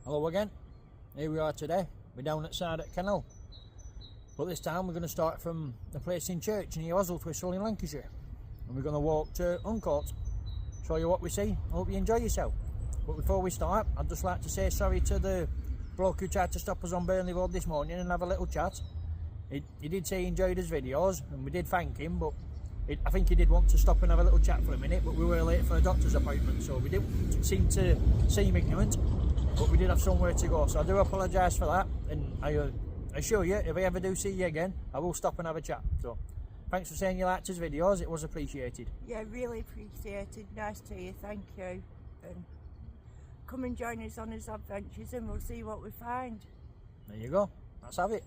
Hello again, here we are today. We're down at side at canal, but this time we're going to start from the place in church near Oswestwhistle in Lancashire, and we're going to walk to Huncoat, show you what we see. I hope you enjoy yourself. But before we start, I'd just like to say sorry to the bloke who tried to stop us on Pendle Hill this morning and have a little chat. He did say he enjoyed his videos and we did thank him, but I think he did want to stop and have a little chat for a minute, but we were late for a doctor's appointment, so we didn't seem to seem ignorant, but we did have somewhere to go, so I do apologise for that, and I assure you, if I ever do see you again, I will stop and have a chat. So thanks for saying you liked his videos, it was appreciated. Yeah, really appreciated. Nice to you, thank you. And come and join us on his adventures and we'll see what we find. There you go, let's have it.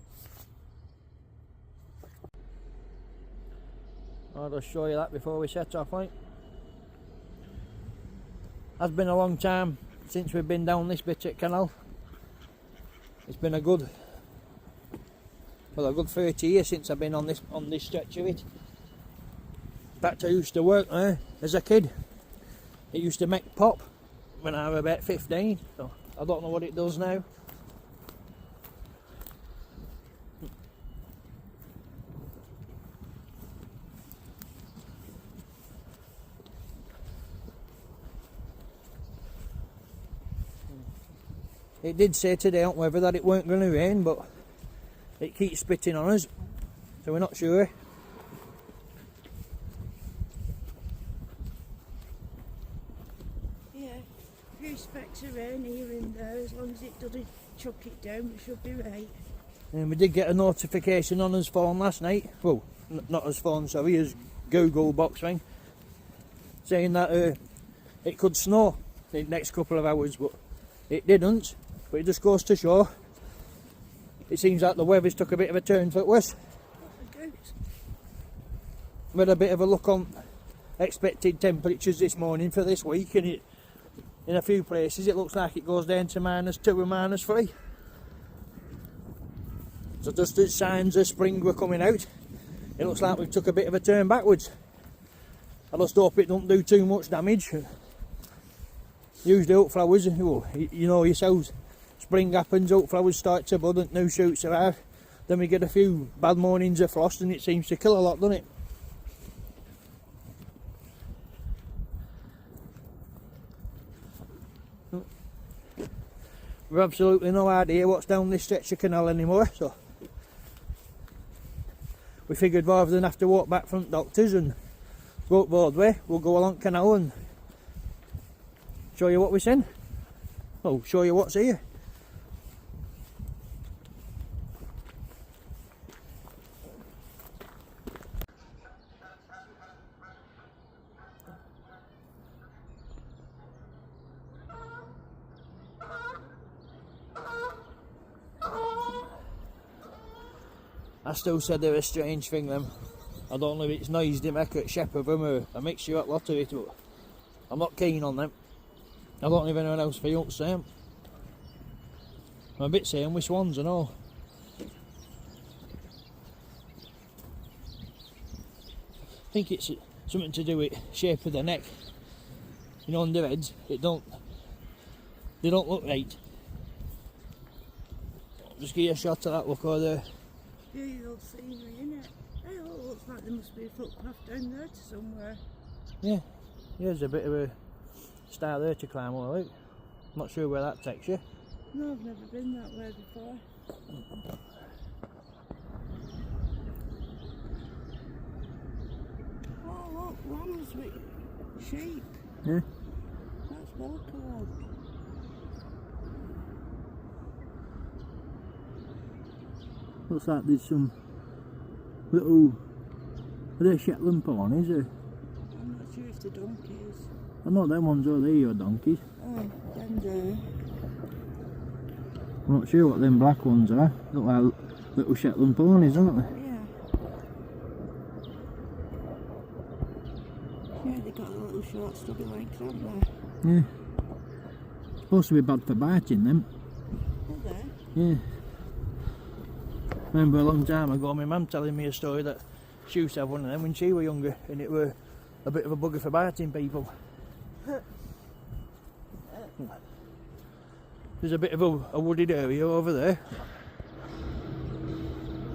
I'll just show you that before we set off, like. It's been a long time since we've been down this bit at canal. It's been a good 30 years since I've been on this stretch of it. In fact, I used to work there as a kid. It used to make pop when I was about 15, so I don't know what it does now. It did say today on weather that it weren't going to rain, but it keeps spitting on us, so we're not sure. Yeah, a few specks of rain here and there, as long as it doesn't chuck it down, we should be right. And we did get a notification on his phone last night, well, not his phone, sorry, his Google box thing, saying that it could snow in the next couple of hours, but it didn't. But it just goes to show, it seems like the weather's took a bit of a turn for the worse. We had a bit of a look on expected temperatures this morning for this week, and in a few places it looks like it goes down to -2 and -3. So just as signs of spring were coming out, it looks like we've took a bit of a turn backwards. I just hope it don't do too much damage. Usually oak flowers, you know yourselves, spring happens, oak flowers start to bud and new shoots are out. Then we get a few bad mornings of frost and it seems to kill a lot, doesn't it? We've absolutely no idea what's down this stretch of canal anymore, so we figured rather than have to walk back from the doctors and go up Broadway, we'll go along canal and show you what we've seen. Oh, show you what's here. I still said they're a strange thing, them. I don't know if it's noise they make at Shepherd them or a mixture of a lot of it, but I'm not keen on them. I don't know if anyone else feels the same. I'm a bit same with swans and all. I think it's something to do with shape of the neck. You know, on their heads, they don't look right. Just give you a shot of that look over there. Beautiful scenery, innit? It all looks like there must be a footpath down there to somewhere. Yeah, there's a bit of a style there to climb all out. Not sure where that takes you. No, I've never been that way before. Oh look, lambs with sheep. Yeah. That's well cool. Looks like there's some little, are they Shetland ponies or? I'm not sure if they're donkeys. I know them ones over there are donkeys. Oh, them there. I'm not sure what them black ones are. Look like little Shetland ponies, aren't they? Yeah. Yeah, they got a little short stubby legs, haven't they? Yeah. Supposed to be bad for biting them. Are they? Yeah. Remember a long time ago my mum telling me a story that she used to have one of them when she was younger, and it were a bit of a bugger for biting people. There's a bit of a wooded area over there.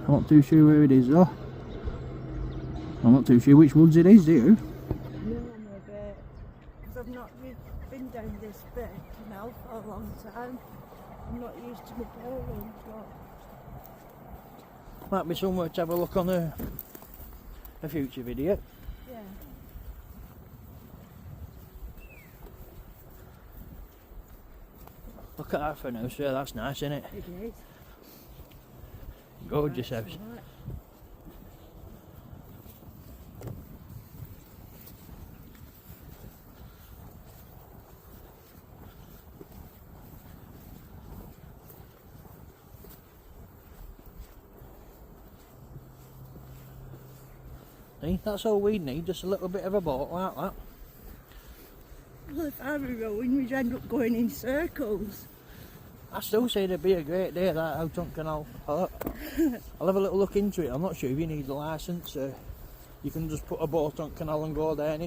I'm not too sure where it is though. I'm not too sure which woods it is, do you? No, I'm a bit, because I've not been down this bit canal for a long time. I'm not used to my building, so. Might be somewhere to have a look on a future video. Yeah. Look at that for now, sir. That's nice, isn't it? It is. Gorgeous house. Right. See, that's all we need, just a little bit of a boat like that. Well, if I were rowing, we'd end up going in circles. I still say it'd be a great day, that out on canal. I'll have a little look into it. I'm not sure if you need a licence. You can just put a boat on canal and go there.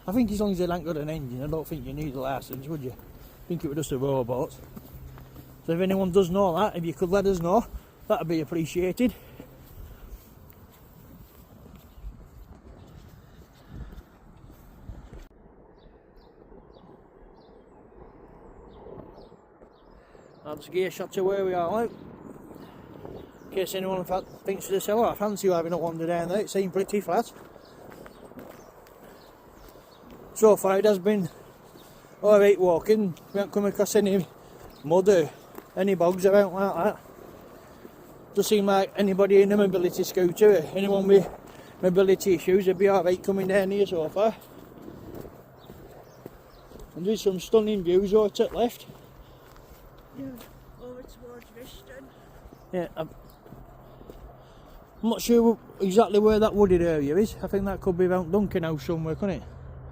I think as long as it ain't got an engine, I don't think you need a licence, would you? I think it was just a rowboat. So if anyone does know that, if you could let us know, that'd be appreciated. I'll just give you a shot to where we are, like. In case anyone thinks to themselves, oh, I fancy having a wander down there. It seemed pretty flat. So far it has been alright walking. We haven't come across any mud or any bogs about like that. Does seem like anybody in a mobility scooter or anyone with mobility issues would be alright coming down here so far. And there's some stunning views over to the left. Yeah, over towards Rishton. Yeah, I'm not sure exactly where that wooded area is. I think that could be around Duncan House somewhere, couldn't it?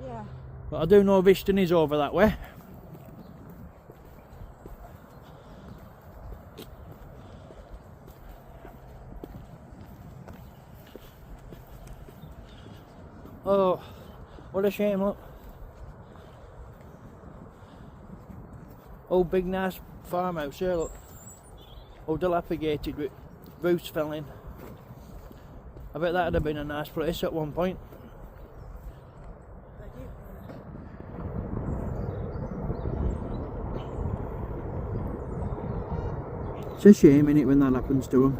Yeah. But I do know Rishton is over that way. Oh, what a shame, look. Old big nice farmhouse here, look. All dilapidated with roofs fell in. I bet that'd have been a nice place at one point. It's a shame, innit, when that happens to them.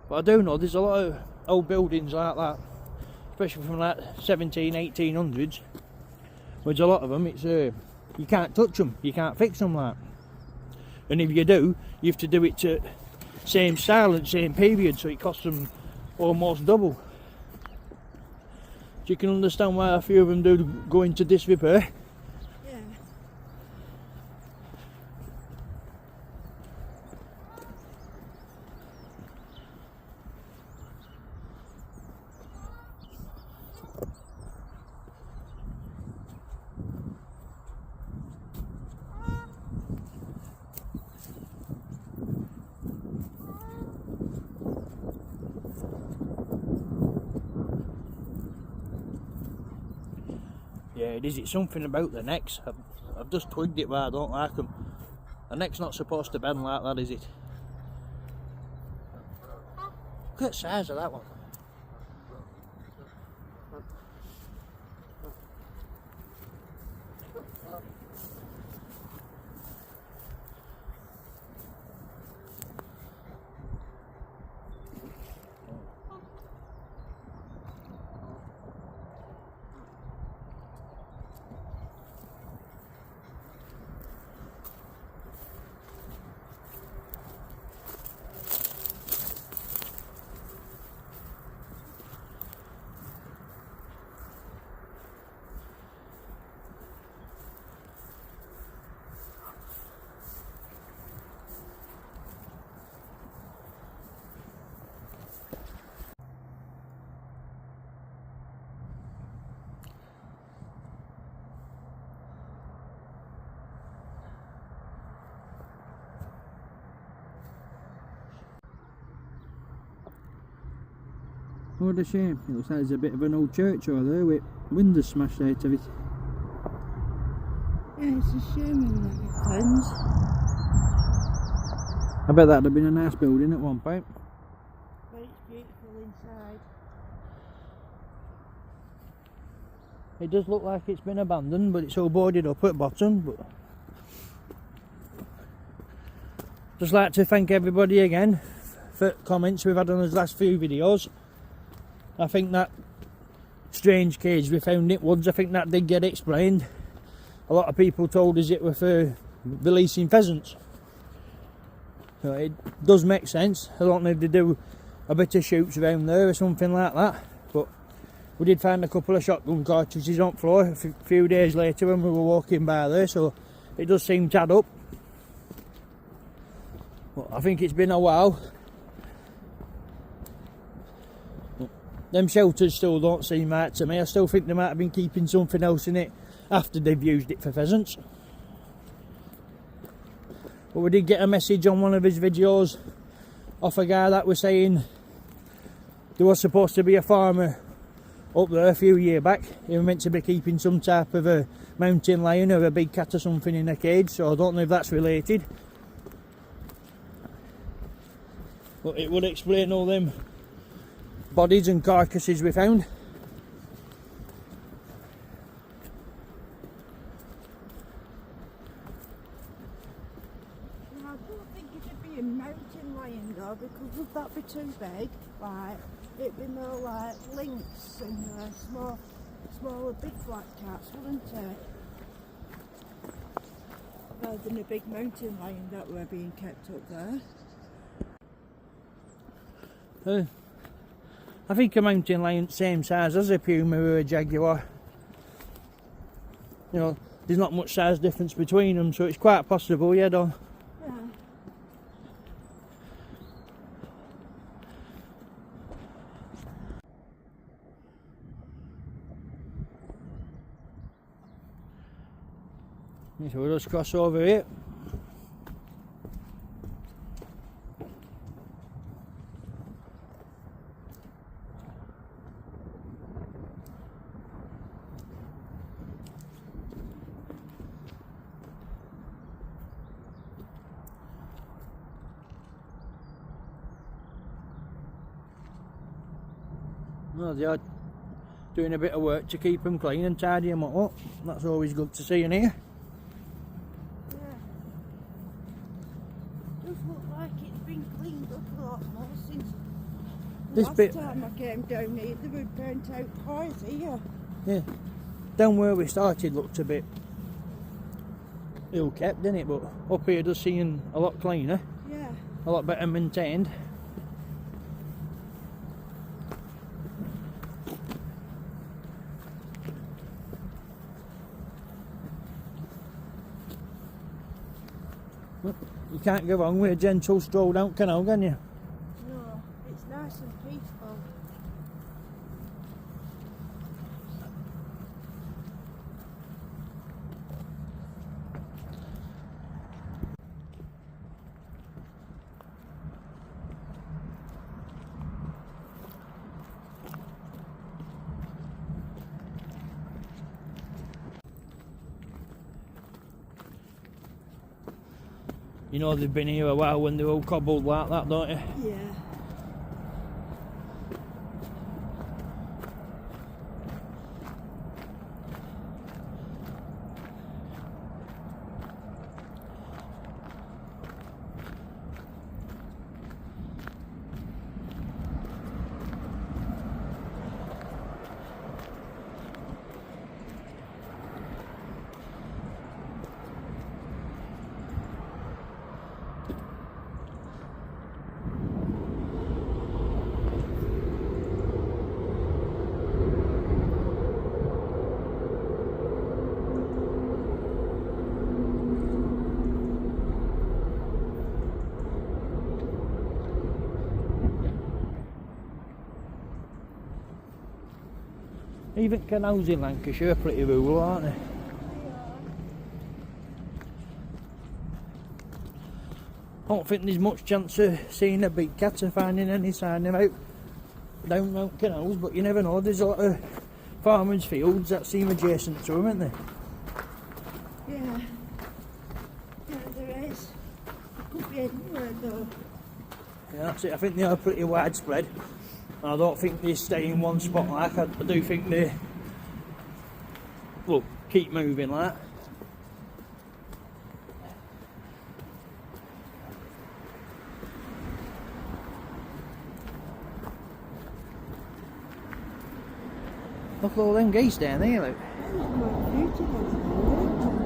But I do know there's a lot of old buildings like that, especially from like 1800s. Which a lot of them, it's you can't touch them, you can't fix them like. And if you do, you have to do it to same style and same period, so it costs them almost double. So you can understand why a few of them do go into disrepair. Yeah. Yeah, it is. It's something about the necks. I've just twigged it, but I don't like them. The neck's not supposed to bend like that, is it? Look at the size of that one. What a shame. It looks like there's a bit of an old church over there with windows smashed out of it. Yeah, it's a shame when that happens. I bet that'd have been a nice building at one point. But it's beautiful inside. It does look like it's been abandoned, but it's all boarded up at bottom. But just like to thank everybody again for comments we've had on those last few videos. I think that strange cage we found in woods, I think that did get explained. A lot of people told us it were for releasing pheasants. So it does make sense. I don't know if they do a bit of shoots around there or something like that, but we did find a couple of shotgun cartridges on the floor a few days later when we were walking by there, so it does seem to add up. But I think it's been a while. Them shelters still don't seem right to me. I still think they might have been keeping something else in it after they've used it for pheasants. But we did get a message on one of his videos off a guy that was saying there was supposed to be a farmer up there a few years back. He was meant to be keeping some type of a mountain lion or a big cat or something in a cage, so I don't know if that's related. But it would explain all them bodies and carcasses we found. I don't think it'd be a mountain lion though, because would that be too big? Like, it'd be more like lynx and smaller big black cats, wouldn't it? Rather than a big mountain lion that were being kept up there. I think a mountain lion's same size as a puma or a jaguar. You know, there's not much size difference between them, so it's quite possible, yeah, Don. Yeah. So we'll just cross over here. Well, they are doing a bit of work to keep them clean and tidy them up. That's always good to see in here. Yeah. Does look like it's been cleaned up a lot more since the last time I came down here. They were burnt out cars here. Yeah. Down where we started looked a bit ill kept, didn't it? But up here does seem a lot cleaner. Yeah. A lot better maintained. You can't go wrong with a gentle stroll down canal, can you? No, it's nice and peaceful. You know they've been here a while when they're all cobbled like that, don't you? Yeah. Even canals in Lancashire are pretty rural, aren't they? I don't think there's much chance of seeing a big cat or finding any sign of out down Mount Canals, but you never know. There's a lot of farmers' fields that seem adjacent to them, aren't they? Yeah. Yeah, there is. It could be anywhere though. Yeah, that's it. I think they are pretty widespread. I don't think they stay in one spot like. I do think they, well, keep moving like. Look at all them geese down there, look. That was quite beautiful, wasn't it?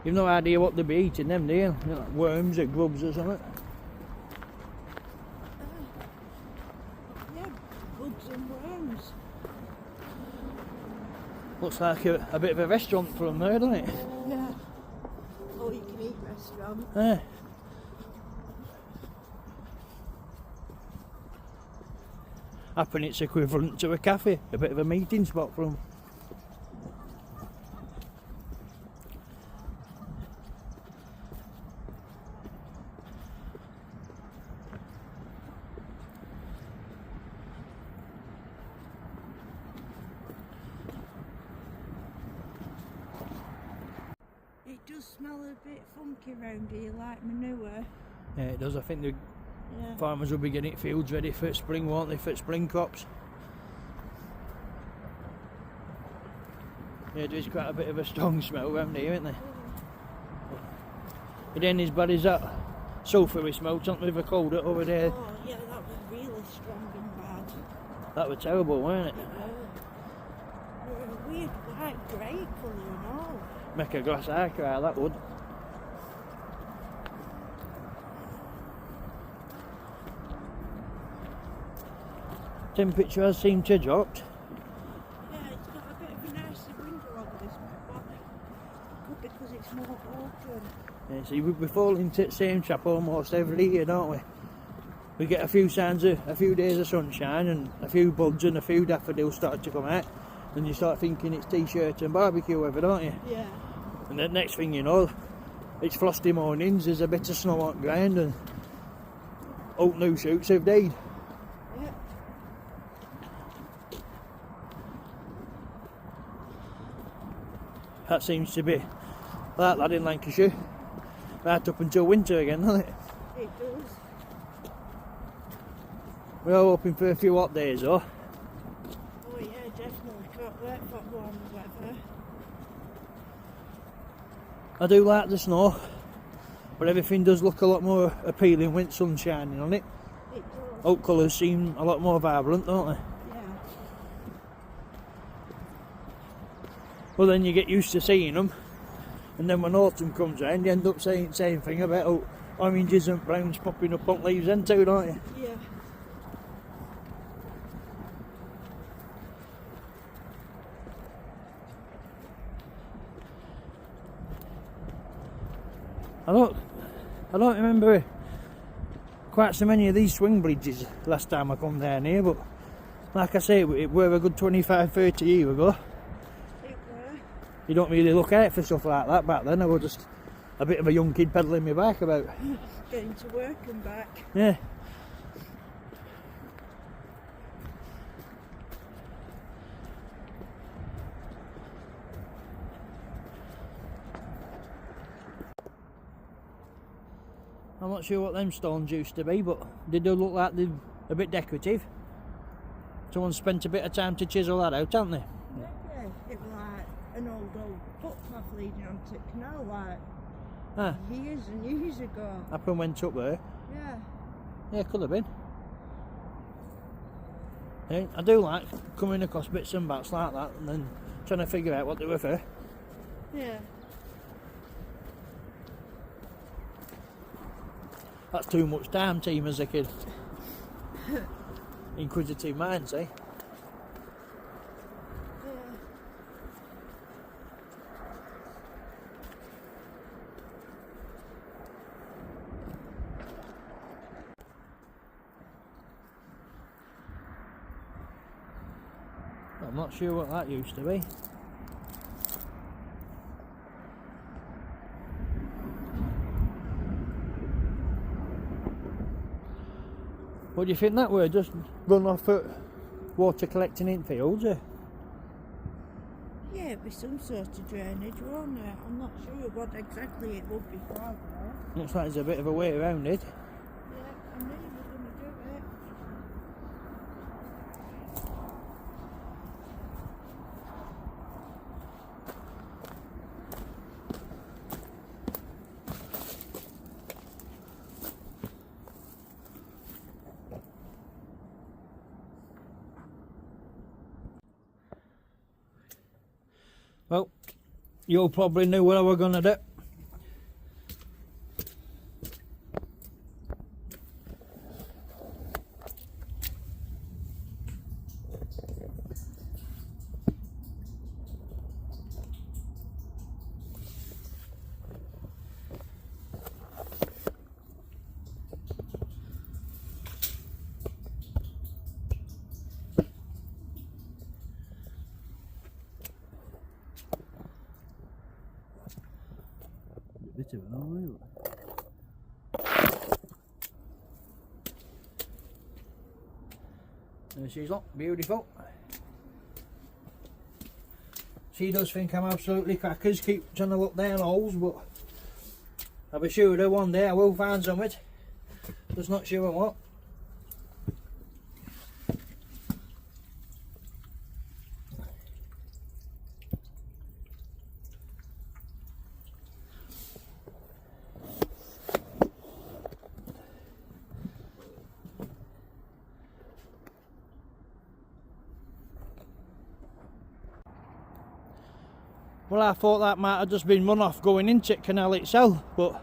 You've no idea what they'll be eating them, do you? You know, like worms or grubs or something. Yeah, bugs and worms. Looks like a bit of a restaurant for them there, doesn't it? Yeah. All you can eat restaurant. Yeah. Happen it's equivalent to a cafe, a bit of a meeting spot for them. It does smell a bit funky round here, like manure. Yeah, it does. I think the Yeah. farmers will be getting fields ready for spring, won't they, for spring crops. Yeah, there's quite a bit of a strong smell around here, isn't there? It ain't as bad as that sulphury smell, something with a cold over there. Oh, yeah, that was really strong and bad. That was terrible, weren't it? A weird white grey colour and all. Make a glass eye cry, that would. Temperature has seemed to have dropped. Yeah, it's got a bit of a nicer window over this one, but because it's more open. Yeah, see, we fall into the same trap almost every year, don't we? We get a few signs of, a few days of sunshine and a few buds and a few daffodils start to come out, and you start thinking it's t-shirt and barbecue weather, don't you? Yeah. And the next thing you know, it's frosty mornings, there's a bit of snow on the ground and oat new shoots have died. Yeah. That seems to be like that in Lancashire, right up until winter again, doesn't it? It does. We are hoping for a few hot days though. Oh yeah, definitely. Can't wait for warm weather. I do like the snow, but everything does look a lot more appealing when it's sun shining on it. It does. Oak colours seem a lot more vibrant, don't they? Yeah. Well, then you get used to seeing them, and then when autumn comes round, you end up saying the same thing about oranges and browns popping up on leaves then too, don't you? Yeah. I don't remember quite so many of these swing bridges last time I come down here, but like I say, it were a good 25-30 years ago. It were. You don't really look out for stuff like that back then. I was just a bit of a young kid pedalling my bike about. Getting to work and back. Yeah. I'm not sure what them stones used to be, but they do look like they're a bit decorative. Someone spent a bit of time to chisel that out, haven't they? Yeah, it was like an old footpath leading onto the canal, like Ah, years and years ago. up and went up there. Yeah. Yeah, could have been. Yeah, I do like coming across bits and bats like that and then trying to figure out what they were for. Yeah. That's too much time, team, as a kid. Inquisitive minds, eh? I'm not sure what that used to be. What do you think that were? Just run off at water collecting in fields? Yeah, it'd be some sort of drainage, won't it? I'm not sure what exactly it would be for though. Looks like there's a bit of a way around it. Yeah, I knew you were going to do it. Well, you probably knew what I was going to do. Bit of an oil. There she's up, beautiful. She does think I'm absolutely crackers, keep trying to look down holes, but I'll be sure that one day I will find something. Just not sure what. Well, I thought that might have just been runoff going into the canal itself, but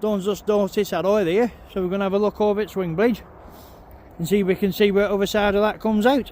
don't just notice that either here. So we're going to have a look over its swing bridge and see if we can see where the other side of that comes out.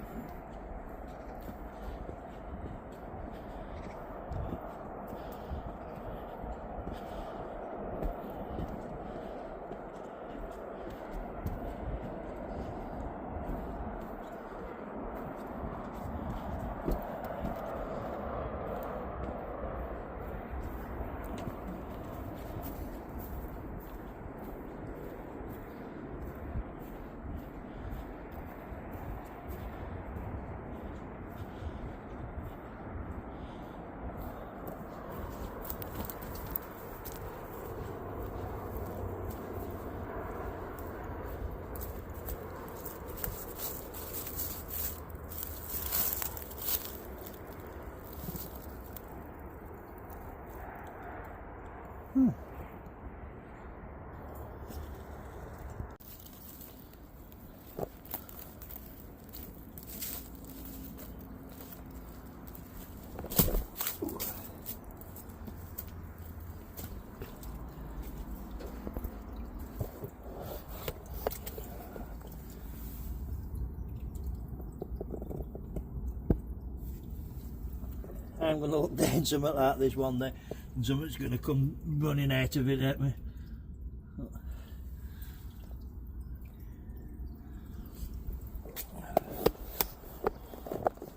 I'm going to look down something like this one day and something's going to come running out of it at me.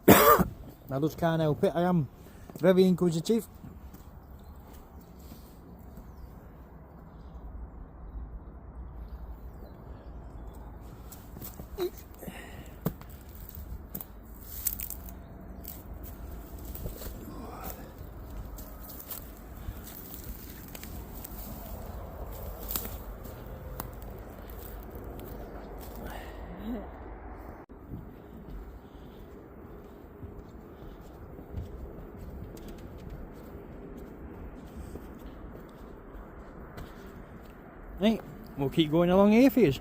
I just can't help it, I am very inquisitive. Right, we'll keep going along here for you.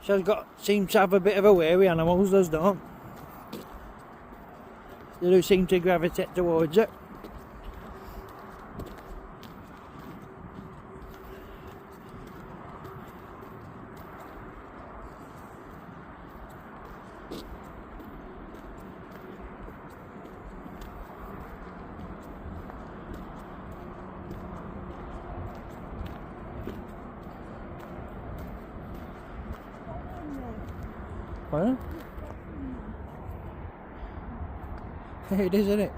She's seems to have a bit of a way with animals, those don't. They do seem to gravitate towards it. Huh? It is, isn't it?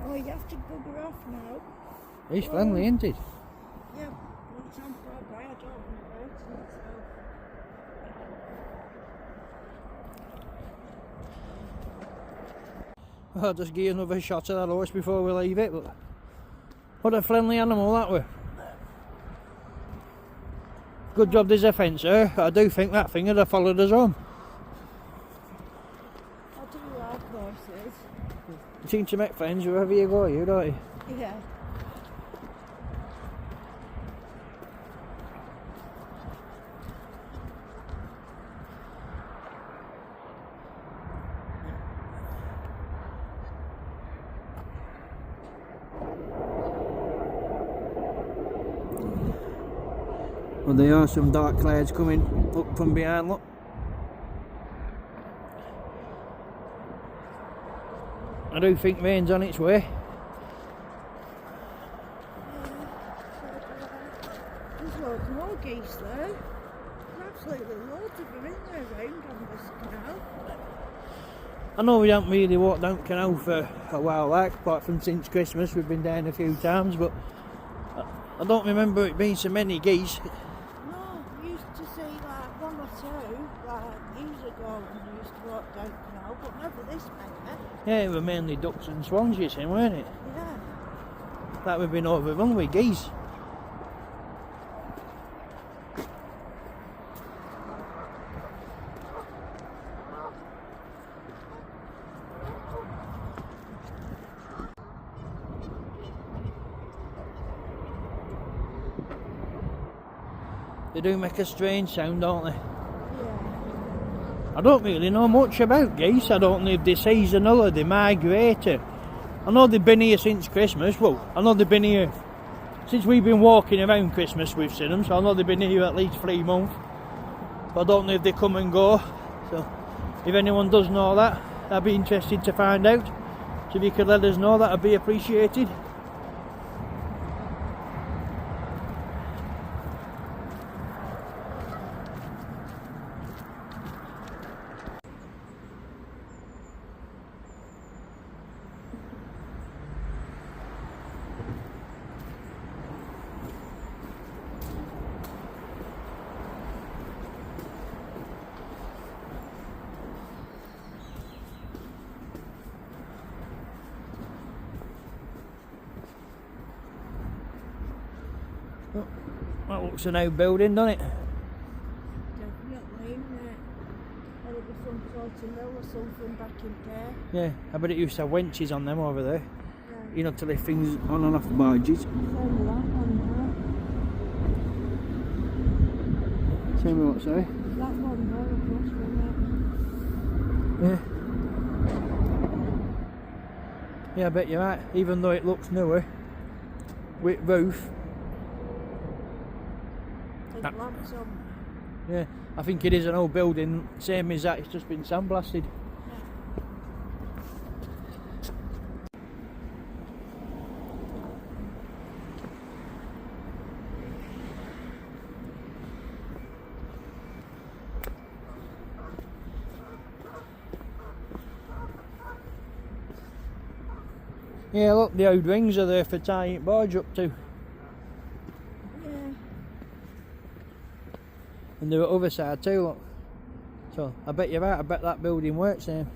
Oh, you have to bugger off now. He's friendly, isn't he? Yeah, once I'm far by, I don't want to hurt him, so. I'll just give you another shot of that horse before we leave it, but what a friendly animal that were. Good job there's a fence there. I do think that thing would have followed us home. I do like horses. You seem to make friends wherever you go, you don't you? Yeah. Well, there are some dark clouds coming up from behind, look. I do think rain's on its way. There's loads more geese there. There's absolutely loads of them in there round on this canal. I know we haven't really walked down canal for a while, like, apart from since Christmas. We've been down a few times, but I don't remember it being so many geese. No, we used to see like one or two, like years ago when we used to walk down canal, but never this many. Yeah, it were mainly ducks and swans, you see, weren't it? Yeah. That we've been overrun with geese. They do make a strange sound, don't they? Yeah. I don't really know much about geese. I don't know if they're seasonal or they migrate. I know they've been here since Christmas. Well, I know they've been here since we've been walking around Christmas, we've seen them, so I know they've been here at least 3 months. But I don't know if they come and go. So if anyone does know that, I'd be interested to find out. So if you could let us know, that would be appreciated. Oh, that looks an old building, doesn't it? Definitely, isn't it? There'll be some sort of mill or something back in there. Yeah, I bet it used to have wenches on them over there. Yeah. You know, to lift things on and off the barges. Same with that one Tell me what, sorry? there. That one there, across from Yeah. Yeah, I bet you're right. Even though it looks newer, with roof. There's lamps on. Yeah, I think it is an old building, same as that, it's just been sandblasted. Yeah, look, the old rings are there for tying barge up to. Yeah. And they're at the other side too, look. So, I bet you're right, I bet that building works there.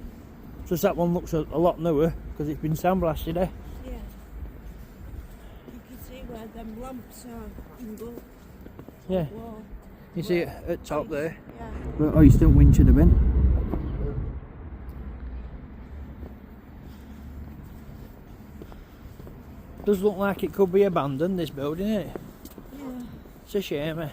Just that one looks a lot newer, because it's been sandblasted, eh? Yeah. You can see where them lamps are in the Yeah. wall. You see it at top there? Yeah. Oh, you still winch should have been. Does look like it could be abandoned, this building, innit? Yeah. It's a shame, eh?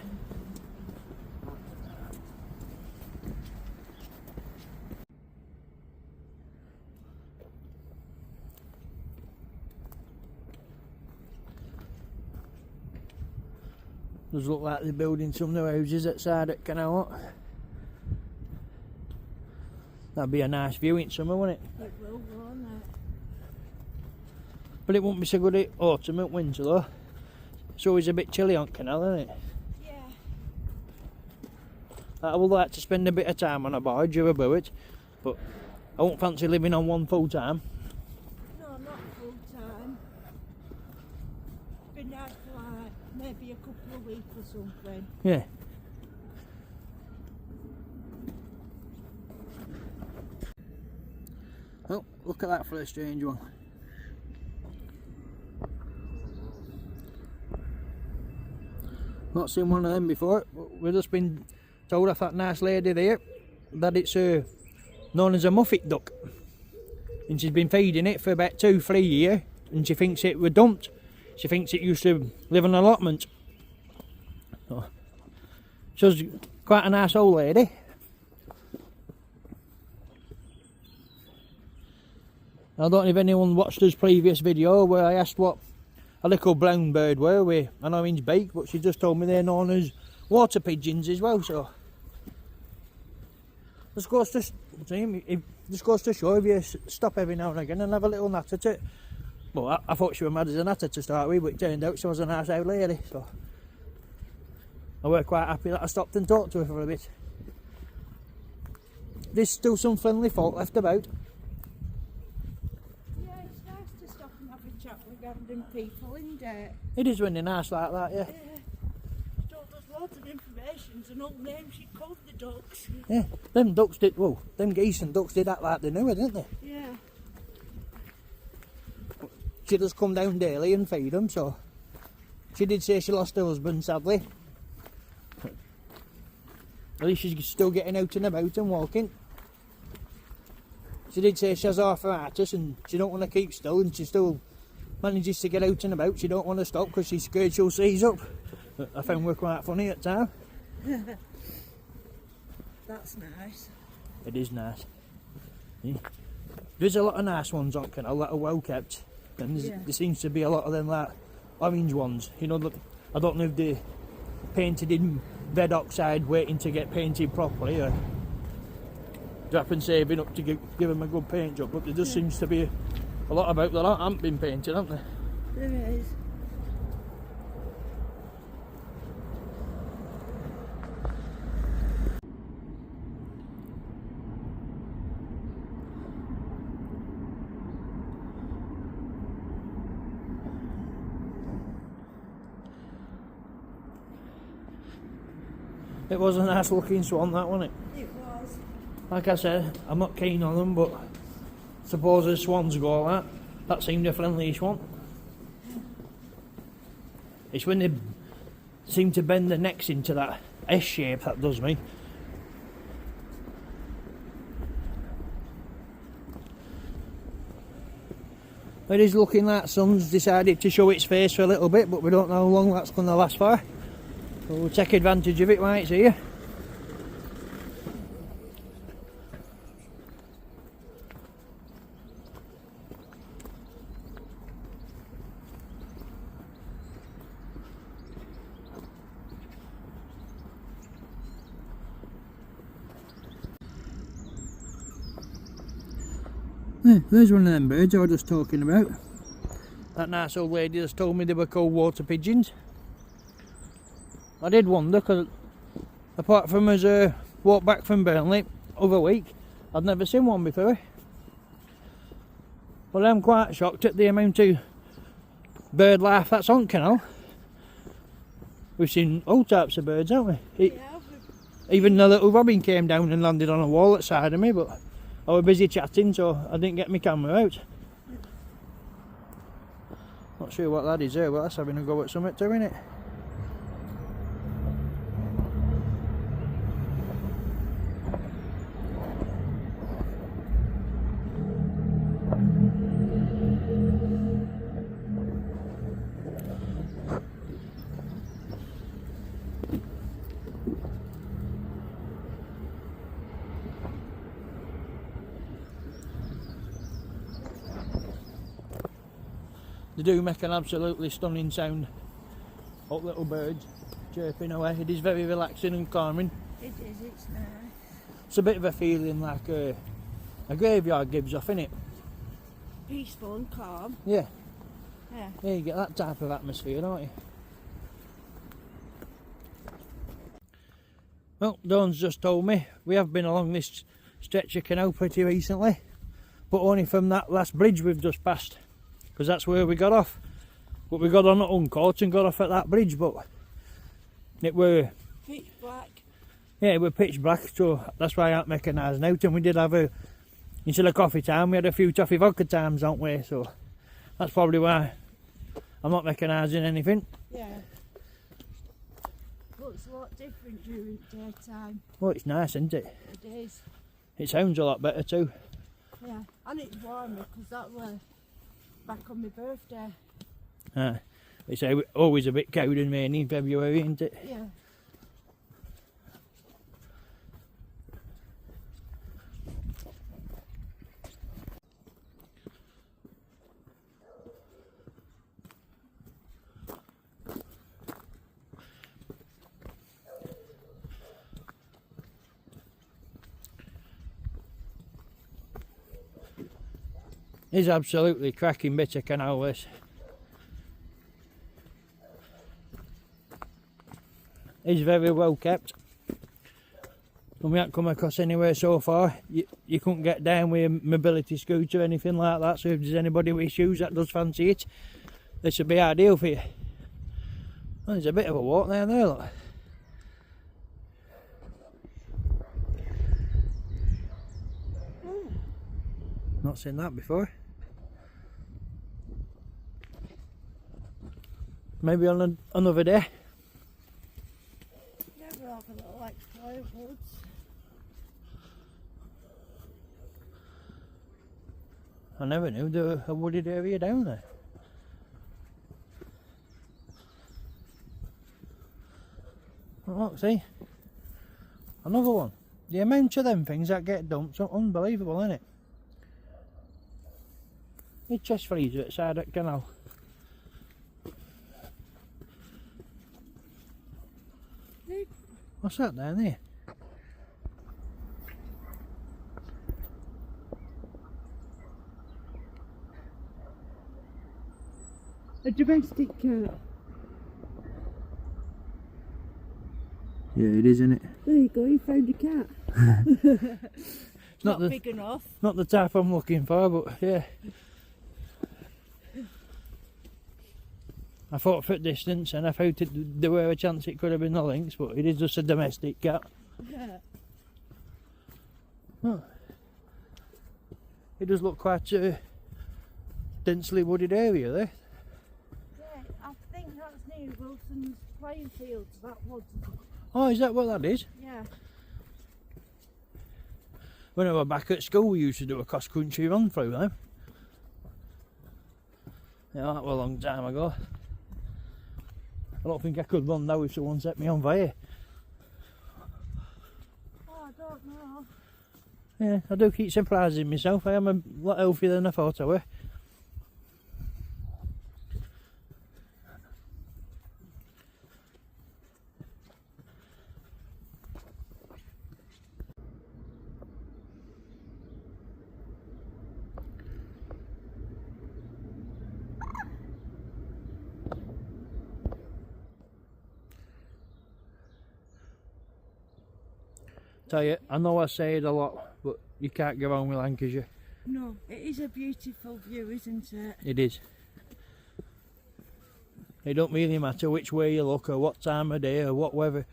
Does look like they're building some new houses outside at Canal. That'd be a nice view in summer, wouldn't it? It will, won't it? But it won't be so good at autumn and winter though. It's always a bit chilly on Canal, isn't it? Yeah. I would like to spend a bit of time on a barge or a boat, but I won't fancy living on one full time. No, not full time. Be nice for like maybe a couple of weeks or something. Yeah. Oh, look at that for a strange one. Not seen one of them before. We've just been told off that nice lady there that it's known as a muffet duck, and she's been feeding it for about 2-3 years, and she thinks it was dumped. She thinks it used to live on an allotment. So, she's quite a nice old lady. I don't know if anyone watched his previous video where I asked what a little brown bird were with an orange beak, but she just told me they're known as water pigeons as well. So just goes to show if you stop every now and again and have a little natter to it. Well, I thought she was mad as a natter to start with, but it turned out she was a nice old lady. So I were quite happy that I stopped and talked to her for a bit. There's still some friendly folk left about. Random people in there. It is when they're nice like that, yeah. Told us lots of information and old names she called the ducks. Yeah, them ducks did, well, them geese and ducks did act like they knew her, didn't they? Yeah. She just come down daily and feed them, so she did say she lost her husband, sadly. At least she's still getting out and about and walking. She did say she has arthritis and she don't want to keep still, and she still manages to get out and about. She don't want to stop because she's scared she'll seize up. But I found her quite funny at the time. That's nice. It is nice. Yeah. There's a lot of nice ones on Canal that are well kept, and there seems to be a lot of them like orange ones. You know, I don't know if they're painted in red oxide waiting to get painted properly, or drop and saving up to give them a good paint job, but there just seems to be a lot about that haven't been painted, haven't they? There is. It was a nice looking swan, that, wasn't it? It was. Like I said, I'm not keen on them, but suppose as swans go like that seemed the friendliest one. It's when they seem to bend their necks into that S shape that does me. It is looking like sun's decided to show its face for a little bit, but we don't know how long that's going to last for. So we'll take advantage of it while it's here. Yeah, there's one of them birds I was just talking about. That nice old lady just told me they were called water pigeons. I did wonder, because apart from us walk back from Burnley over a week, I'd never seen one before. Well, I'm quite shocked at the amount of bird life that's on Canal. We've seen all types of birds, haven't we? Even the little robin came down and landed on a wall outside of me, but I was busy chatting, so I didn't get my camera out. Not sure what that is there, but that's having a go at something too, isn't it? They do make an absolutely stunning sound. Up little birds chirping away. It is very relaxing and calming. It is, it's nice. It's a bit of a feeling like a graveyard gives off, innit? Peaceful and calm. Yeah. Yeah. Yeah, you get that type of atmosphere, don't you? Well, Dawn's just told me we have been along this stretch of canal pretty recently, but only from that last bridge we've just passed, because that's where we got off. But we got on at Huncoat and got off at that bridge, but it were Pitch black. yeah, it were pitch black, so that's why I aren't recognising out. And we did have instead of coffee time, we had a few toffee vodka times, don't we? So that's probably why I'm not recognising anything. Yeah. Looks a lot different during daytime. Well, it's nice, isn't it? It is. It sounds a lot better too. Yeah. And it's warmer because that was back on my birthday. It's always a bit cold and rainy in February, isn't it? Yeah. It's absolutely cracking bit of canal, this. It's very well kept. And we haven't come across anywhere so far. You couldn't get down with a mobility scooter or anything like that, so if there's anybody with shoes that does fancy it, this would be ideal for you. Well, there's a bit of a walk down there, look. Not seen that before. Maybe on another day. Never have a little explore woods. I never knew there was a wooded area down there. Well, look, see? Another one. The amount of them things that get dumped is unbelievable, isn't it? Your chest freezer at the side of the canal. What's that down there? A domestic cat. Yeah, it is, isn't it? There you go, you found a cat. It's not big enough. Not the type I'm looking for, but yeah. I thought for distance, and I thought there were a chance it could have been the lynx, but it is just a domestic cat. Yeah. Oh. It does look quite a densely wooded area there. Yeah, I think that's near Wilson's playing fields, that woods. Oh, is that what that is? Yeah. When I was back at school, we used to do a cross-country run through them. Yeah, that was a long time ago. I don't think I could run now if someone set me on fire. Oh, I don't know. Yeah, I do keep surprising myself. I am a lot healthier than I thought I were. Tell you, I know I say it a lot, but you can't go wrong with Lancashire. No, it is a beautiful view, isn't it? It is. It don't really matter which way you look or what time of day or what weather.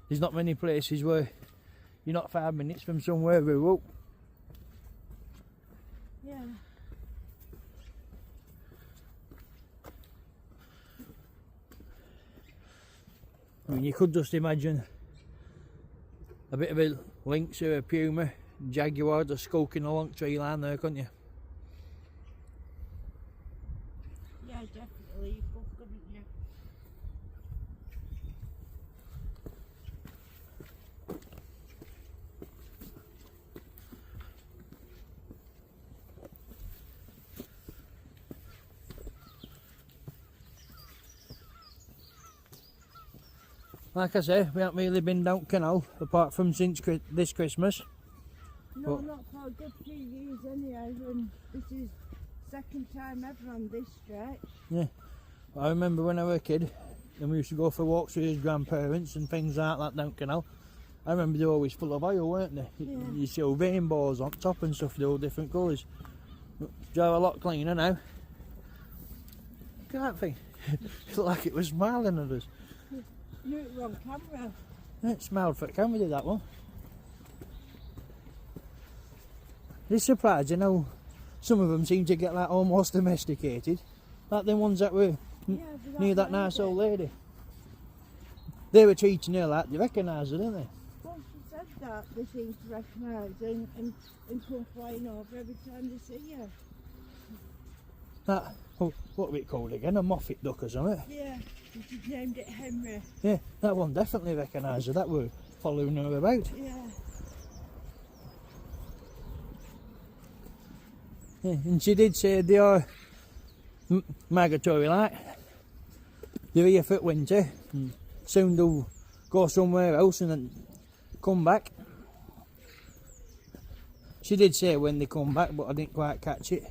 There's not many places where you're not 5 minutes from somewhere rural. Yeah. I mean, you could just imagine a bit of a lynx or a puma, jaguar just skulking along tree line there, couldn't you? Yeah, definitely. You could, couldn't you? Like I say, we haven't really been down canal apart from since this Christmas. No, But not for a good few years anyhow, and this is second time ever on this stretch. yeah, I remember when I was a kid and we used to go for walks with his grandparents and things like that down canal. I remember they were always full of oil, weren't they? Yeah. You see all rainbows on top and stuff, they're all different colours. But they're a lot cleaner now. Look at that thing. It looked like it was smiling at us. You it were on camera. It smiled for the camera, did that one. It's surprising how some of them seem to get like almost domesticated. Like the ones that were near that nice old lady. They were treating her like they recognised her, didn't they? Well, she said that they seem to recognise her and come flying over every time they see you. That, oh, what were it called again? A moffat duck or something? Yeah, and she named it Henry. Yeah, that one definitely recognised her. That were following her about. Yeah. Yeah, and she did say they are migratory like. They're here for winter. And soon they'll go somewhere else and then come back. She did say when they come back, but I didn't quite catch it.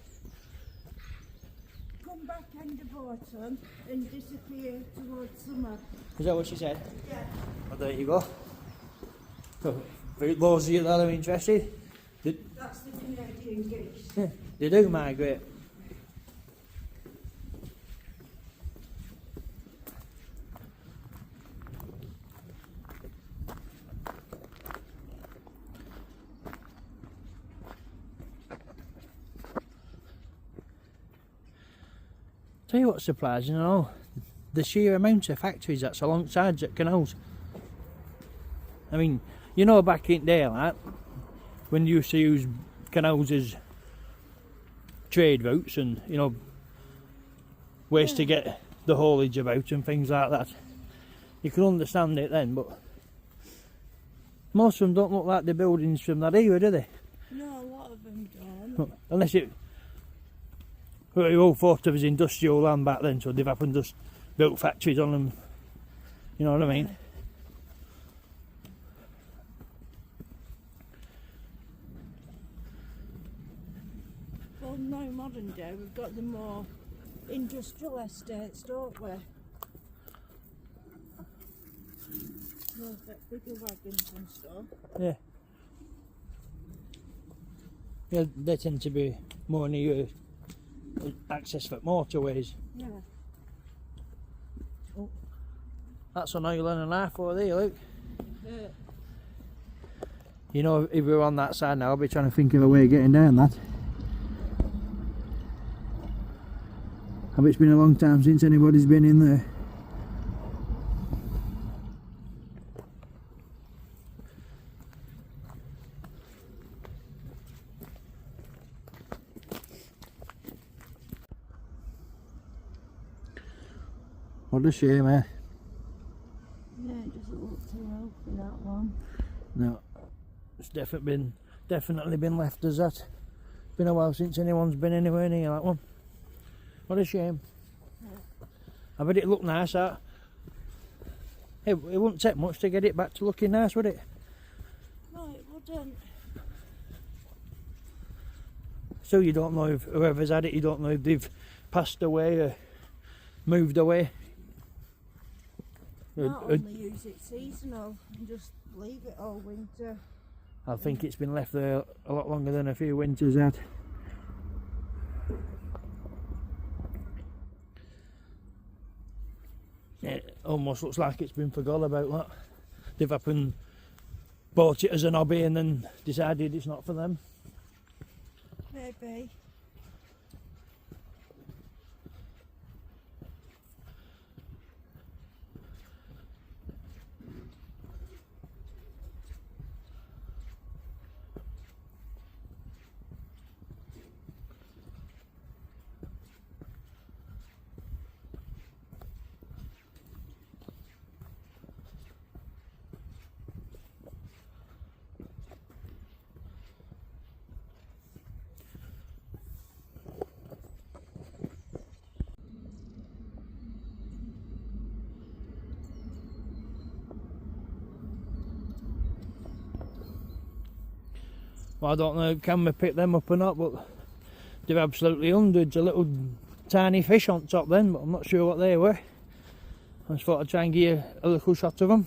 Come back end of autumn and disappear towards summer. Is that what she said? Yeah. Well, there you go. So, for those of you that are interested, That's the Canadian geese. yeah, they do migrate. Tell you what's surprising, you know, the sheer amount of factories that's alongside the canals. I mean, you know, back in day, like, when you used to use canals as trade routes and, you know, ways to get the haulage about and things like that, you could understand it then, but most of them don't look like the buildings from that era, do they? No, a lot of them don't. Unless it, well, we all thought of as industrial land back then, so they've happened just built factories on them, you know what I mean? Well, now modern day, we've got the more industrial estates, don't we? Those that bigger wagons and stuff. Yeah. Yeah, they tend to be more near access for motorways. Yeah. Oh, that's an oil and a knife over there, look. You know, if we were on that side now, I'll be trying to think of a way of getting down that. I bet it's been a long time since anybody's been in there. What a shame, eh? Yeah, it doesn't look too healthy, that one. No, it's definitely been left as that. Been a while since anyone's been anywhere near that one. What a shame. Yeah. I bet it looked nice, that. It wouldn't take much to get it back to looking nice, would it? No, it wouldn't. So you don't know if whoever's had it, you don't know if they've passed away or moved away. Not only use it seasonal and just leave it all winter. I think it's been left there a lot longer than a few winters had. It almost looks like it's been forgot about that. They've happened bought it as an hobby and then decided it's not for them. Maybe. Well, I don't know, can we pick them up or not, but they're absolutely hundreds of little tiny fish on top then, but I'm not sure what they were. I just thought I'd try and give you a little shot of them.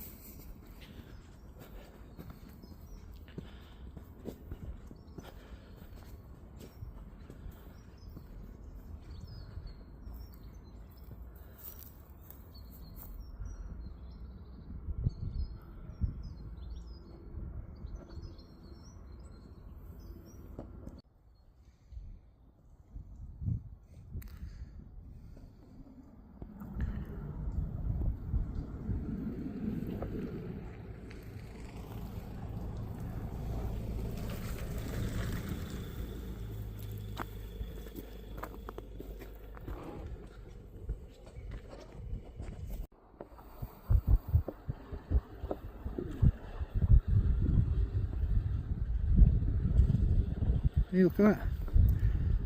Hey, look at that.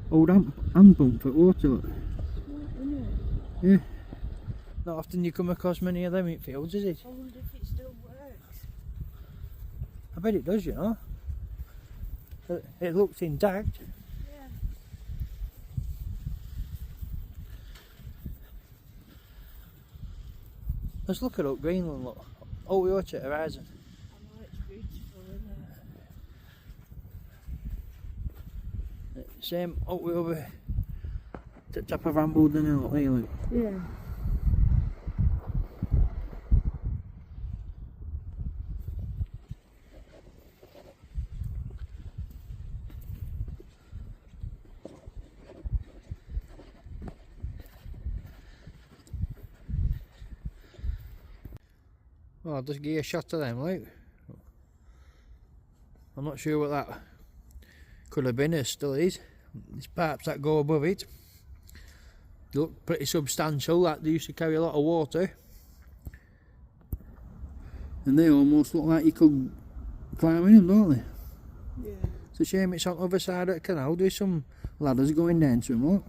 Old hand pump for water, look. Yeah. Not often you come across many of them in fields, is it? I wonder if it still works. I bet it does, you know. It looks intact. Yeah. Let's look at up Greenland, look. Oh, we watch it horizon. I know it's beautiful, isn't it? Same up way over to the top of Hambledon Hill, hey, look. Yeah. Well, I'll just give you a shot of them, look. I'm not sure what that could have been, it still is. There's pipes that go above it. They look pretty substantial, like they used to carry a lot of water. And they almost look like you could climb in them, don't they? Yeah. It's a shame it's on the other side of the canal. There's some ladders going down to them, look.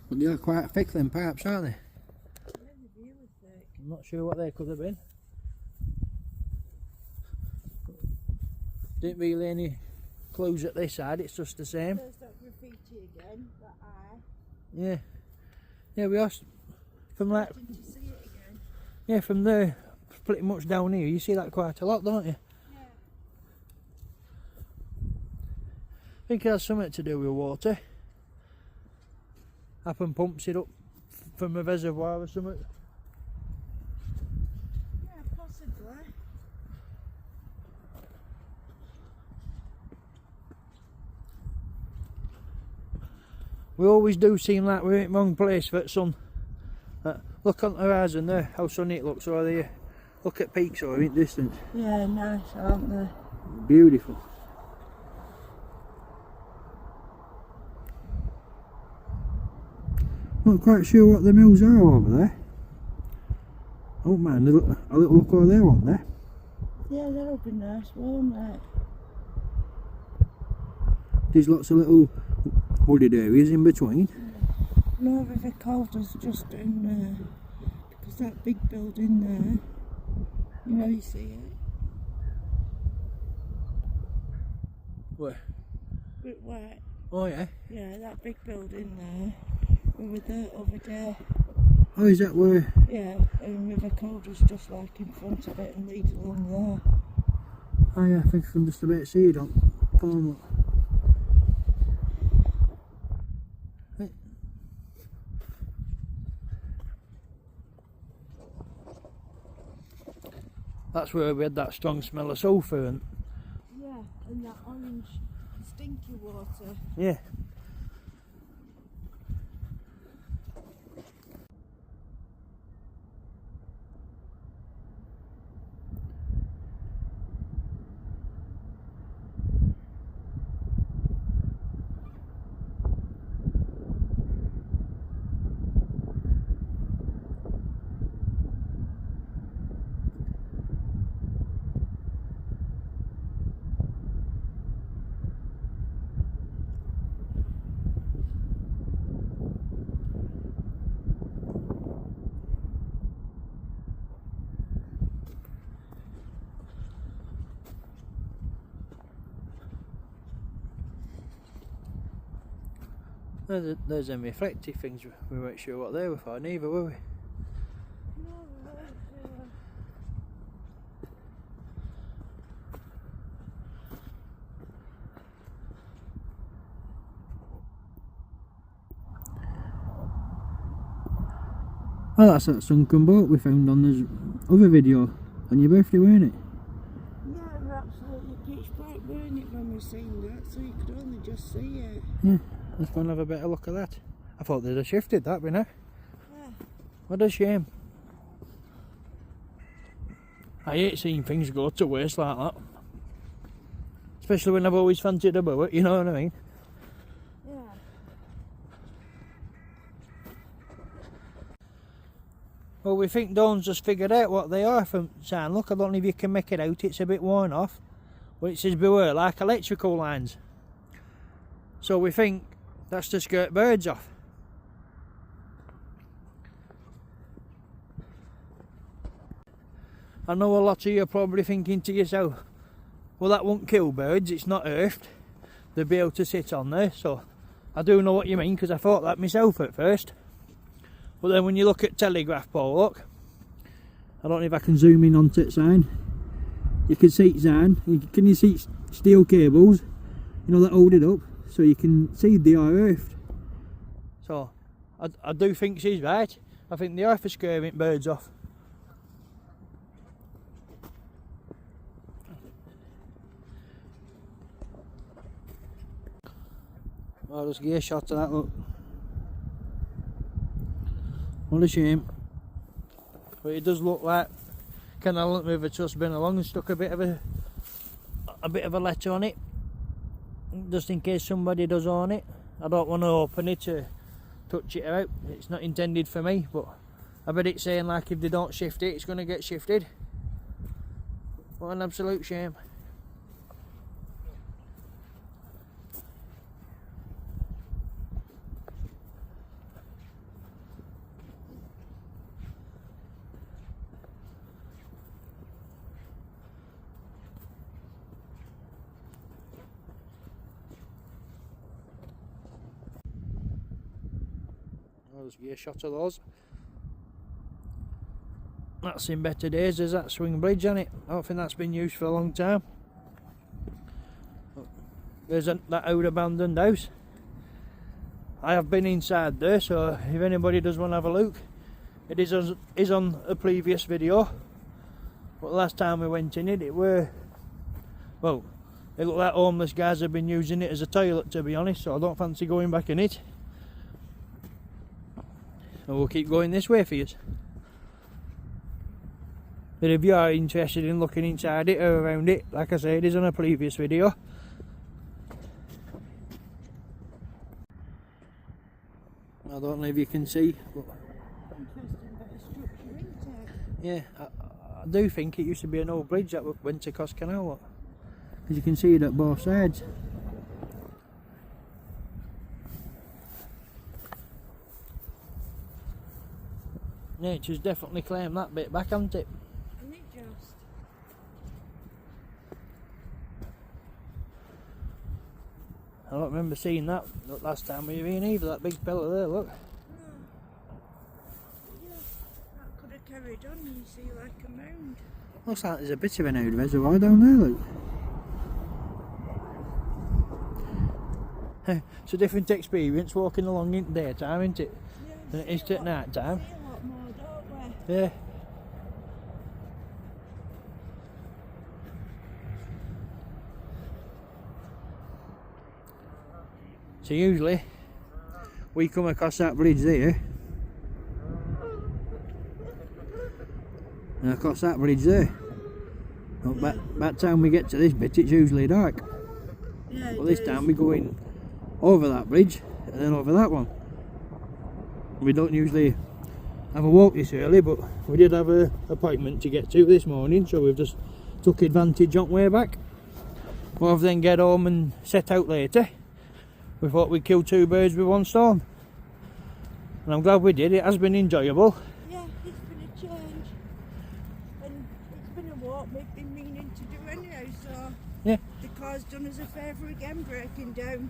But they are quite thick, them pipes, aren't they? I'm not sure what they could have been. Didn't really any clues at this side, it's just the same. There's that graffiti again, that eye. Yeah. Yeah, we are from like, Didn't you see it again? yeah, from there, pretty much down here, you see that quite a lot, don't you? Yeah. I think it has something to do with water. Happen pumps it up from a reservoir or something. Yeah, possibly. We always do seem like we're in the wrong place for the sun. Look on the horizon there, how sunny it looks over there. Look at peaks over in distance. Yeah, nice, aren't they? Beautiful. Not quite sure what the mills are over there. Oh man, a little look over there, won't there? Yeah, that'll be nice, won't it? There's lots of little wooded areas in between. No river caulders just in there, because that big building there, you know, you see it? Where? Bit white. Oh yeah. Yeah, that big building there. We were there over there. Oh, is that where? Yeah, and river caulders just like in front of it and lead along there. Oh yeah, I think I can just about see it on. Come on, look. That's where we had that strong smell of sulphur and... Yeah, and that orange stinky water. Yeah. There's them reflective things. We weren't sure what they were for neither, were we? No, we weren't. Oh, that's that sunken boat we found on this other video on your birthday, weren't it? Yeah, we're absolutely pitch black, weren't it, when we seen that, so you could only just see it. Yeah, let's go and have a better look at that. I thought they'd have shifted that, now. Yeah. What a shame. I hate seeing things go to waste like that. Especially when I've always fancied a boat, you know what I mean? Yeah. Well, we think Dawn's just figured out what they are from sound. Look, I don't know if you can make it out, it's a bit worn off. But it says beware, like electrical lines. So we think that's to scare birds off. I know a lot of you are probably thinking to yourself, well, that won't kill birds, it's not earthed. They'll be able to sit on there. So I do know what you mean, because I thought that myself at first. But then when you look at telegraph pole, look, I don't know if I can zoom in onto it sign. You can see it sign. Can you see steel cables, you know, that hold it up, so you can see they are earthed. So I do think she's right. I think they are for scaring birds off. I'll just give you a shot of that, look. What a shame. But it does look like canal river just been along and stuck a bit of a letter on it, just in case somebody does own it. I don't want to open it to touch it out. It's not intended for me, but I bet it's saying like if they don't shift it, it's going to get shifted. What an absolute shame. I'll just give you a shot of those. That's in better days. There's that swing bridge on it. I don't think that's been used for a long time. There's that old abandoned house. I have been inside there, so if anybody does want to have a look, it is on a previous video. But last time we went in it, it looked like homeless guys have been using it as a toilet, to be honest, so I don't fancy going back in it. And we'll keep going this way for you. But if you are interested in looking inside it or around it, like I said, it is on a previous video. I don't know if you can see, but yeah, I do think it used to be an old bridge that went across canal, because you can see it at both sides. Nature's definitely claimed that bit back, hasn't it? And it just... I don't remember seeing that last time we were in either, that big pillar there, look. No. Yeah, that could have carried on, you see, like a mound. Looks like there's a bit of an old reservoir down there, look. It's a different experience walking along in daytime, isn't it? Yeah, Than it is at night time. We see a lot more, don't we? Yeah. So usually we come across that bridge there, and across that bridge there. But by the time we get to this bit, it's usually dark. Yeah, But this time we go in over that bridge and then over that one. We don't usually have a walk this early, but we did have an appointment to get to this morning, so we've just took advantage on way back. Rather than get home and set out later, we thought we'd kill two birds with one stone. And I'm glad we did. It has been enjoyable. Yeah, it's been a change. And it's been a walk we've been meaning to do anyhow, so Yeah. the car's done us a favour again, breaking down.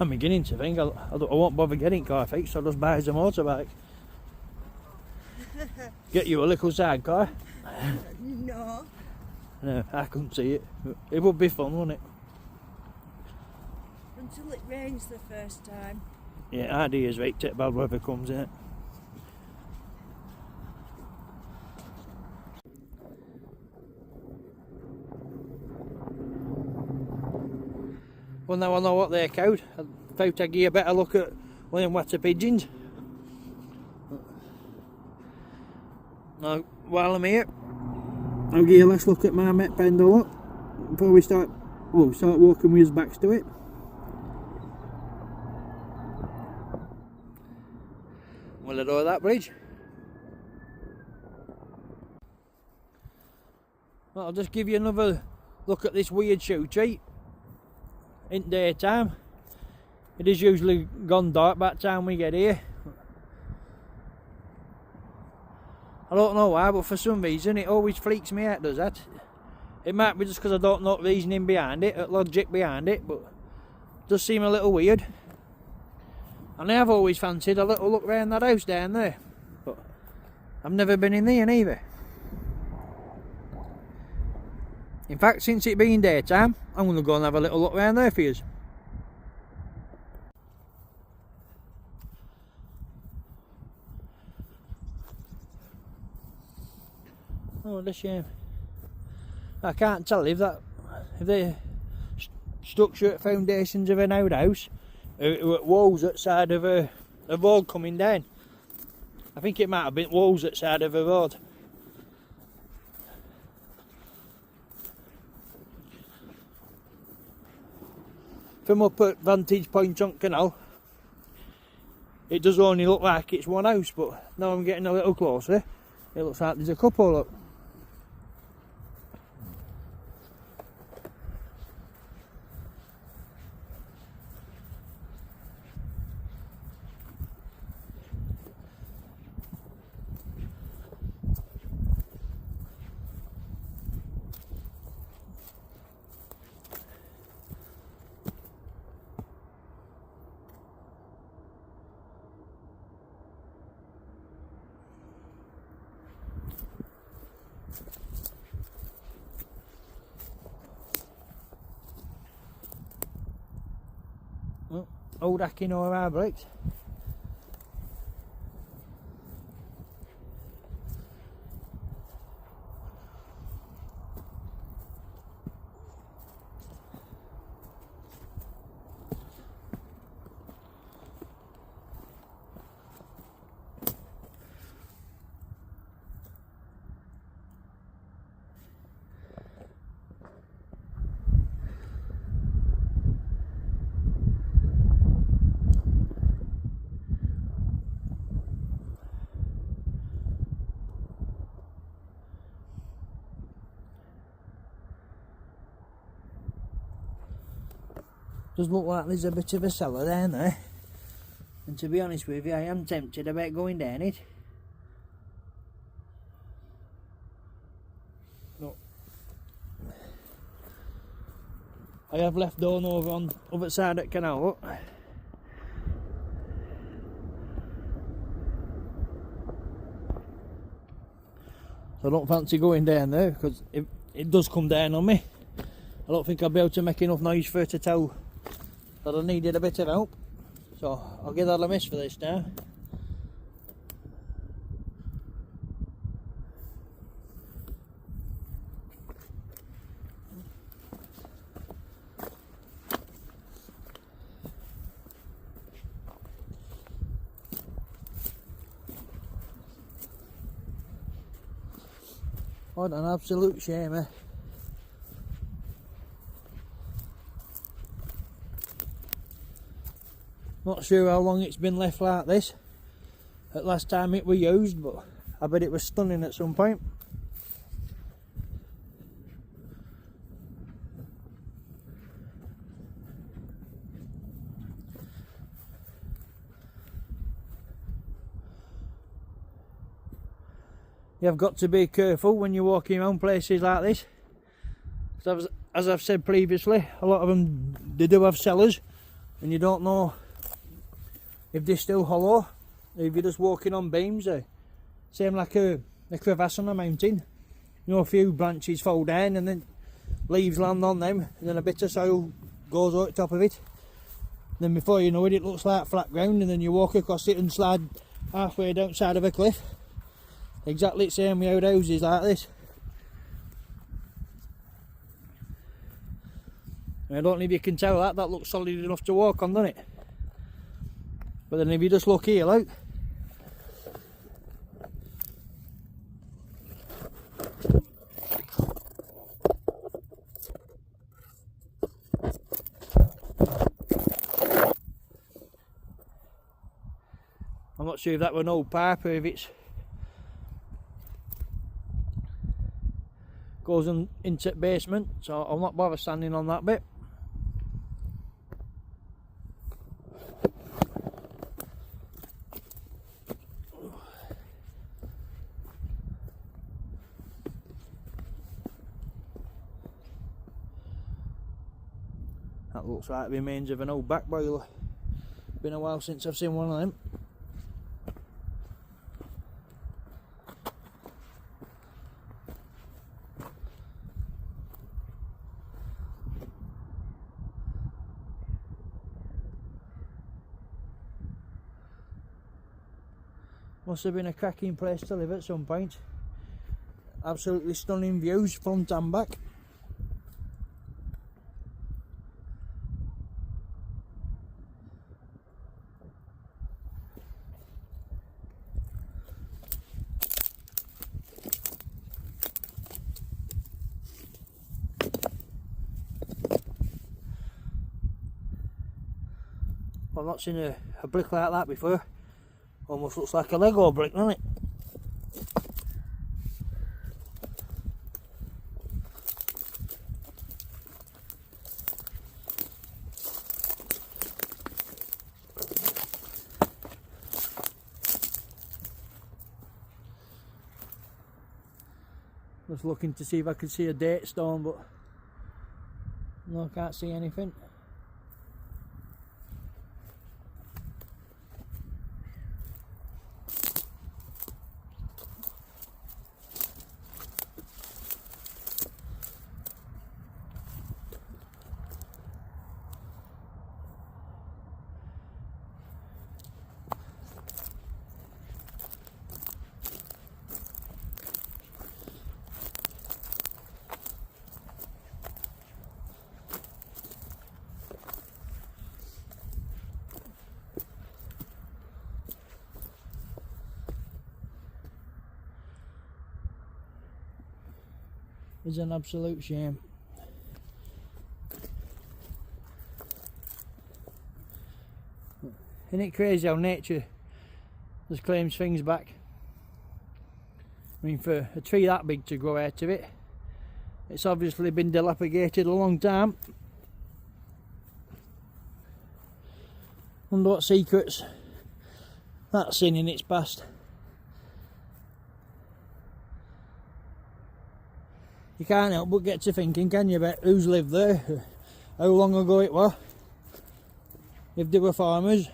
I'm beginning to think I won't bother getting car fixed, so I'll just buy us a motorbike. Get you a little sidecar. No. No, I couldn't see it. It would be fun, wouldn't it? Until it rains the first time. Yeah, ideas right till bad weather comes in it. Well, now I know what they're called. I thought I'd give you a better look at one of them water pigeons. Now, while I'm here, I'll give you a last look at my mate Pendle Hill before we start walking with us backs to it. Will I do that bridge? Well, I'll just give you another look at this weird shoe tree. In daytime, it is usually gone dark by the time we get here. I don't know why, but for some reason it always freaks me out, does that? It might be just because I don't know the reasoning behind it, logic behind it, but it does seem a little weird. And I have always fancied a little look round that house down there, but I've never been in there neither. In fact, since it being daytime, I'm going to go and have a little look round there for you. Oh, what a shame. I can't tell if the structure foundations of an outhouse or walls outside of a road coming down. I think it might have been walls outside of a road. From up at vantage point on canal, it does only look like it's one house, but now I'm getting a little closer, it looks like there's a couple. Look. Old hacking or our bricks. Does look like there's a bit of a cellar down there, and to be honest with you, I am tempted about going down it. Look, I have left down over on the other side of the canal. Look. So I don't fancy going down there because if it does come down on me, I don't think I'll be able to make enough noise for it to tell that I needed a bit of help, so I'll give that a miss for this now. What an absolute shame, eh? Not sure how long it's been left like this at last time it was used, but I bet it was stunning at some point. You've got to be careful when you're walking around places like this. As I've said previously, a lot of them, they do have cellars, and you don't know if they're still hollow, or if you're just walking on beams. Same like a crevasse on a mountain. You know, a few branches fall down and then leaves land on them, and then a bit of soil goes over the top of it. Then before you know it, it looks like flat ground, and then you walk across it and slide halfway down the side of a cliff. Exactly the same with houses like this. I don't know if you can tell that looks solid enough to walk on, doesn't it? But then if you just look here, look. I'm not sure if that was an old pipe or if it's goes into the basement, so I'll not bother standing on that bit. That looks like the remains of an old back boiler. Been a while since I've seen one of them. Must have been a cracking place to live at some point. Absolutely stunning views, front and back. I've not seen a brick like that before. Almost looks like a Lego brick, doesn't it? Just looking to see if I could see a date stone, but no, I can't see anything. It's an absolute shame. Isn't it crazy how nature just claims things back? I mean, for a tree that big to grow out of it, it's obviously been dilapidated a long time. Wonder what secrets that's seen in its past. You can't help but get to thinking, can you, about who's lived there, how long ago it was, if they were farmers.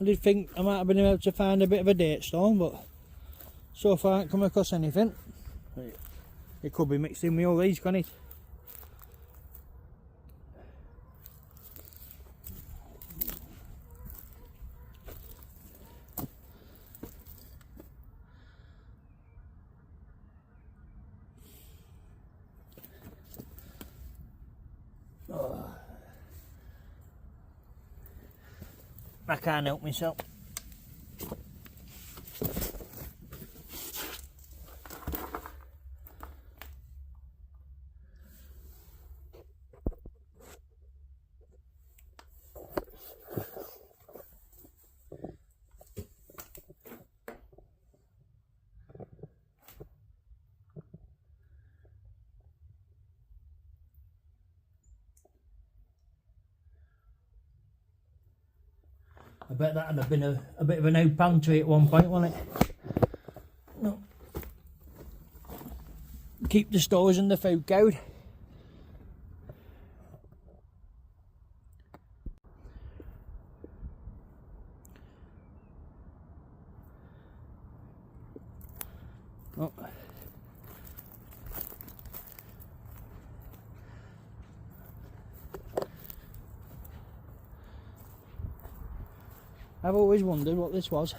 I did think I might have been able to find a bit of a date stone, but so far I haven't come across anything. It could be mixed in with all these, can't it? Oh. I can't help myself. I bet that'd have been a bit of an old pantry at one point, wasn't it? No. Keep the stores and the food code. Oh. I've always wondered what this was.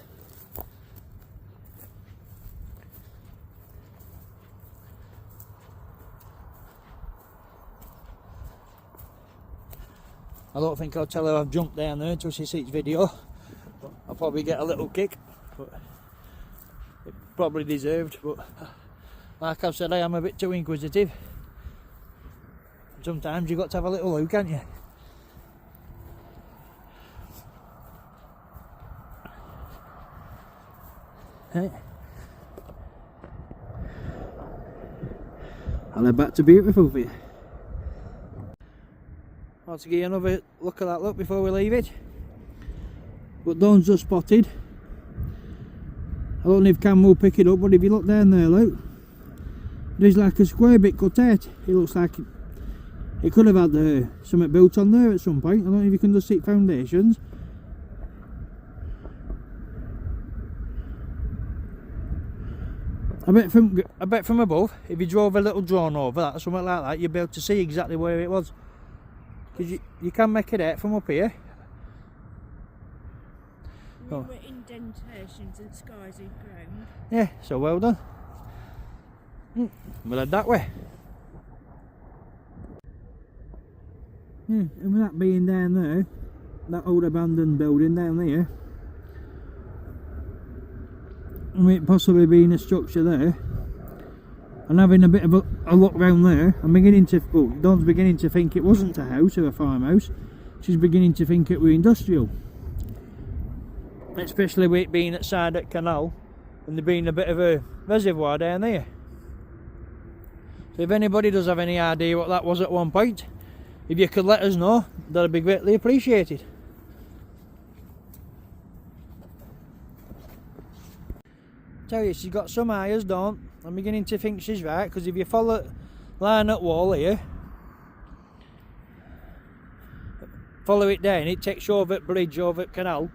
I don't think I'll tell her I've jumped down there until she sees video. I'll probably get a little kick, but it probably deserved. But like I've said, I am a bit too inquisitive. Sometimes you've got to have a little look, haven't you? Hey. I'll head back to Beautiful for you. I'll have to give you another look at that look before we leave it. But Dawn's just spotted. I don't know if Cam will pick it up, but if you look down there, look, there's like a square bit cut out. It looks like it could have had something built on there at some point. I don't know if you can just see foundations. I bet from above, if you drove a little drone over that or something like that, you'd be able to see exactly where it was. Because you can make it out from up here. Oh. Indentations and skies in ground. Yeah, so well done. We'll head that way. Yeah, and with that being down there, that old abandoned building down there, and it possibly being a structure there, and having a bit of a look round there, I'm beginning to, well, Dawn's beginning to think it wasn't a house or a farmhouse. She's beginning to think it were industrial. Especially with it being at side at canal and there being a bit of a reservoir down there. So if anybody does have any idea what that was at one point, if you could let us know, that'd be greatly appreciated. Tell you, she's got some eyes, Dawn. I'm beginning to think she's right, because if you follow line up wall here, follow it down, it takes you over at bridge, over at canal,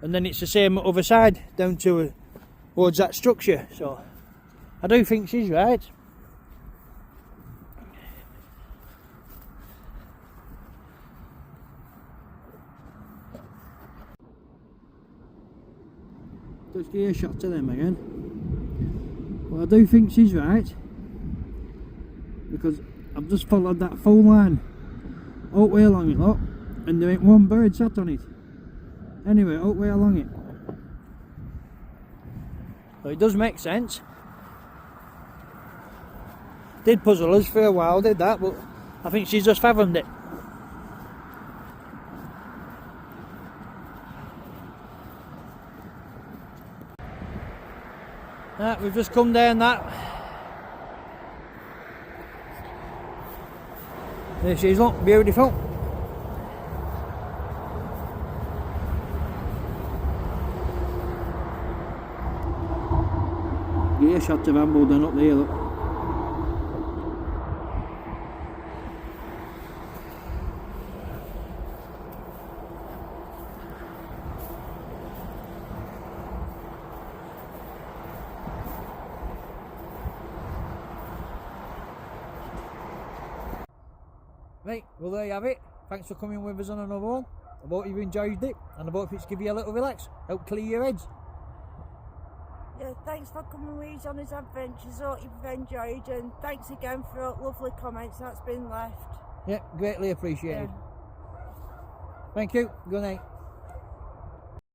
and then it's the same other side down towards that structure. So I do think she's right. Let's give you a shot to them again. Well, I do think she's right, because I've just followed that full line all the way along it, look, and there ain't one bird sat on it. Anyway, all the way along it. So it does make sense. Did puzzle us for a while, did that, but I think she's just fathomed it. Right, we've just come down that. There she is, look, beautiful. Give you a shot of Hambledon up there, look. Right, well there you have it. Thanks for coming with us on another one. I hope you've enjoyed it, and I hope it's give you a little relax, help clear your heads. Yeah, thanks for coming with us on his adventures. Hope you've enjoyed, and thanks again for all lovely comments that's been left. Yeah, greatly appreciated. Yeah. Thank you. Good night.